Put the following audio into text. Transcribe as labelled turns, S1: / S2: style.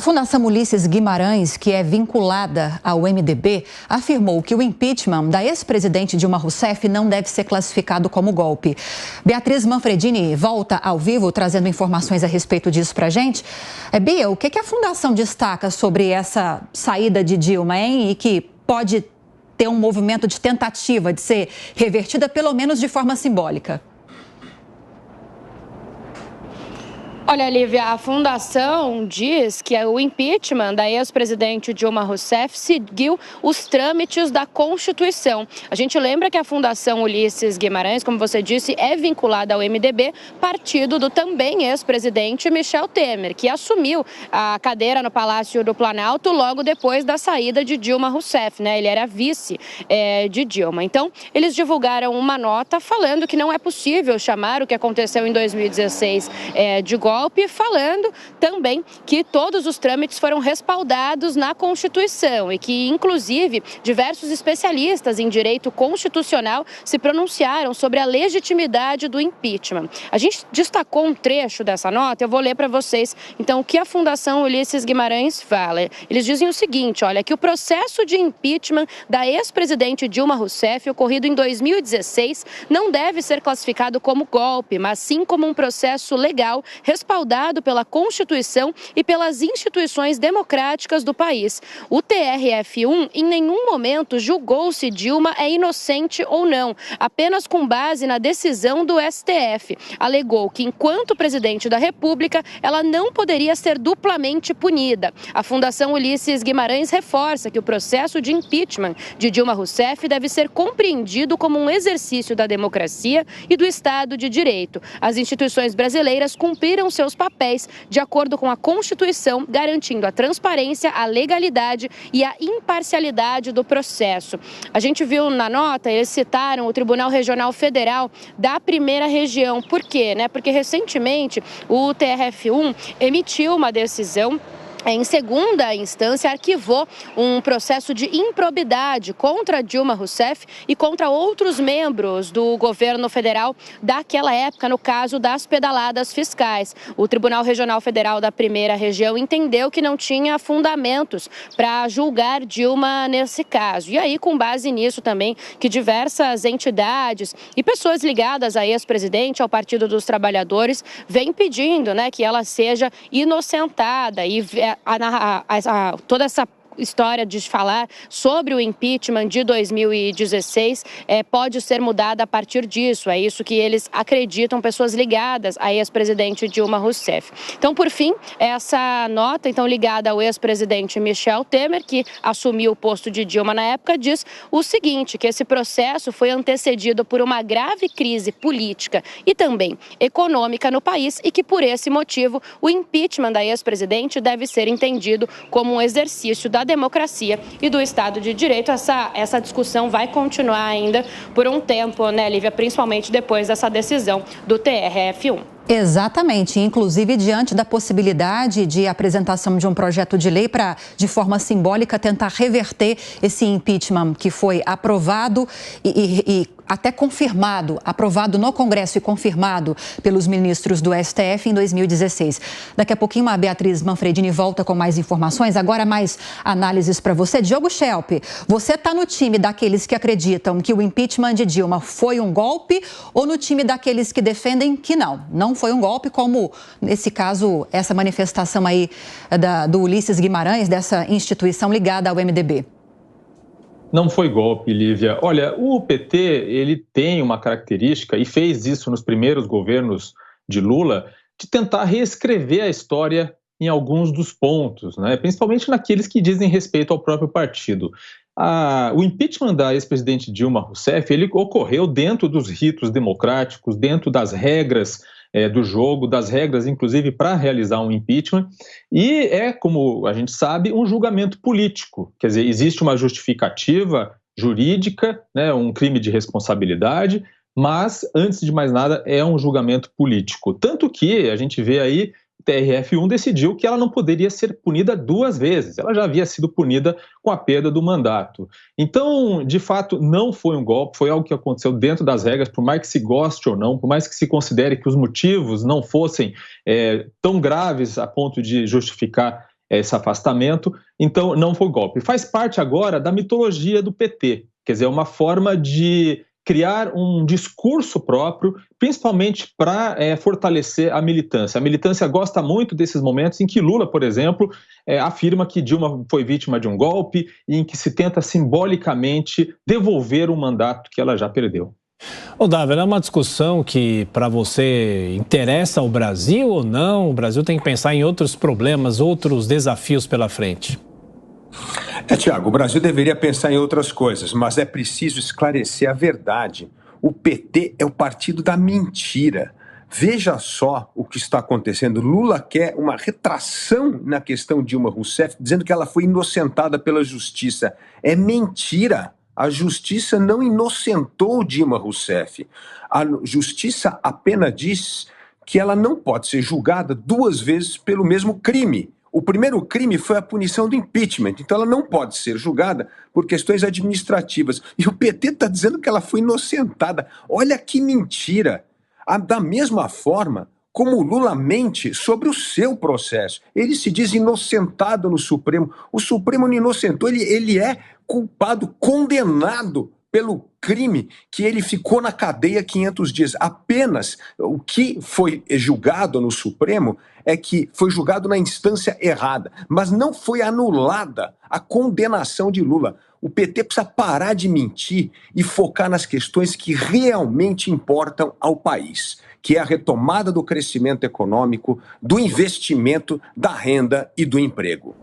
S1: Fundação Ulisses Guimarães, que é vinculada ao MDB, afirmou que o impeachment da ex-presidente Dilma Rousseff não deve ser classificado como golpe. Beatriz Manfredini volta ao vivo trazendo informações a respeito disso pra gente. Bia, o que a Fundação destaca sobre essa saída de Dilma, hein? E que pode ter um movimento de tentativa de ser revertida, pelo menos de forma simbólica.
S2: Olha, Lívia, a Fundação diz que o impeachment da ex-presidente Dilma Rousseff seguiu os trâmites da Constituição. A gente lembra que a Fundação Ulisses Guimarães, como você disse, é vinculada ao MDB, partido do também ex-presidente Michel Temer, que assumiu a cadeira no Palácio do Planalto logo depois da saída de Dilma Rousseff, né? Ele era vice de Dilma. Então, eles divulgaram uma nota falando que não é possível chamar o que aconteceu em 2016 de golpe, falando também que todos os trâmites foram respaldados na Constituição e que, inclusive, diversos especialistas em direito constitucional se pronunciaram sobre a legitimidade do impeachment. A gente destacou um trecho dessa nota, eu vou ler para vocês, então, o que a Fundação Ulisses Guimarães fala. Eles dizem o seguinte, olha, que o processo de impeachment da ex-presidente Dilma Rousseff, ocorrido em 2016, não deve ser classificado como golpe, mas sim como um processo legal respaldado pela Constituição e pelas instituições democráticas do país. O TRF1 em nenhum momento julgou se Dilma é inocente ou não, apenas com base na decisão do STF. Alegou que, enquanto presidente da República, ela não poderia ser duplamente punida. A Fundação Ulisses Guimarães reforça que o processo de impeachment de Dilma Rousseff deve ser compreendido como um exercício da democracia e do Estado de Direito. As instituições brasileiras cumpriram seus papéis de acordo com a Constituição, garantindo a transparência, a legalidade e a imparcialidade do processo. A gente viu na nota, eles citaram o Tribunal Regional Federal da Primeira Região. Por quê? Porque recentemente o TRF1 emitiu uma decisão em segunda instância, arquivou um processo de improbidade contra Dilma Rousseff e contra outros membros do governo federal daquela época, no caso das pedaladas fiscais. O Tribunal Regional Federal da Primeira Região entendeu que não tinha fundamentos para julgar Dilma nesse caso. E aí, com base nisso também, que diversas entidades e pessoas ligadas à ex-presidente, ao Partido dos Trabalhadores, vêm pedindo, que ela seja inocentada e toda essa história de falar sobre o impeachment de 2016 pode ser mudada a partir disso. É isso que eles acreditam, pessoas ligadas à ex-presidente Dilma Rousseff. Então, por fim, essa nota, ligada ao ex-presidente Michel Temer, que assumiu o posto de Dilma na época, diz o seguinte, que esse processo foi antecedido por uma grave crise política e também econômica no país e que, por esse motivo, o impeachment da ex-presidente deve ser entendido como um exercício da democracia e do Estado de Direito. Essa discussão vai continuar ainda por um tempo, Lívia? Principalmente depois dessa decisão do TRF1.
S1: Exatamente, inclusive diante da possibilidade de apresentação de um projeto de lei para, de forma simbólica, tentar reverter esse impeachment que foi aprovado e até confirmado, aprovado no Congresso e confirmado pelos ministros do STF em 2016. Daqui a pouquinho a Beatriz Manfredini volta com mais informações, agora mais análises para você. Diogo Schelp, você está no time daqueles que acreditam que o impeachment de Dilma foi um golpe ou no time daqueles que defendem que não foi um golpe, como nesse caso essa manifestação aí do Ulisses Guimarães, dessa instituição ligada ao MDB?
S3: Não foi golpe, Lívia. Olha, o PT, ele tem uma característica, e fez isso nos primeiros governos de Lula, de tentar reescrever a história em alguns dos pontos, principalmente naqueles que dizem respeito ao próprio partido. O impeachment da ex-presidente Dilma Rousseff, ele ocorreu dentro dos ritos democráticos, dentro das regras do jogo, das regras, inclusive, para realizar um impeachment, e como a gente sabe, um julgamento político. Quer dizer, existe uma justificativa jurídica, um crime de responsabilidade, mas, antes de mais nada, é um julgamento político. Tanto que a gente vê aí, o TRF1 decidiu que ela não poderia ser punida duas vezes. Ela já havia sido punida com a perda do mandato. Então, de fato, não foi um golpe, foi algo que aconteceu dentro das regras, por mais que se goste ou não, por mais que se considere que os motivos não fossem tão graves a ponto de justificar esse afastamento, então não foi golpe. Faz parte agora da mitologia do PT, quer dizer, uma forma de criar um discurso próprio, principalmente para fortalecer a militância. A militância gosta muito desses momentos em que Lula, por exemplo, afirma que Dilma foi vítima de um golpe e em que se tenta simbolicamente devolver um mandato que ela já perdeu.
S4: Ô, Dávila, é uma discussão que para você interessa ao Brasil ou não? O Brasil tem que pensar em outros problemas, outros desafios pela frente.
S5: Tiago, o Brasil deveria pensar em outras coisas, mas é preciso esclarecer a verdade. O PT é o partido da mentira. Veja só o que está acontecendo. Lula quer uma retração na questão Dilma Rousseff, dizendo que ela foi inocentada pela justiça. É mentira. A justiça não inocentou Dilma Rousseff. A justiça apenas diz que ela não pode ser julgada 2 vezes pelo mesmo crime. O primeiro crime foi a punição do impeachment, então ela não pode ser julgada por questões administrativas. E o PT está dizendo que ela foi inocentada. Olha que mentira! Da mesma forma como o Lula mente sobre o seu processo. Ele se diz inocentado no Supremo. O Supremo não inocentou, ele é culpado, condenado pelo crime que ele ficou na cadeia 500 dias. Apenas o que foi julgado no Supremo é que foi julgado na instância errada, mas não foi anulada a condenação de Lula. O PT precisa parar de mentir e focar nas questões que realmente importam ao país, que é a retomada do crescimento econômico, do investimento, da renda e do emprego.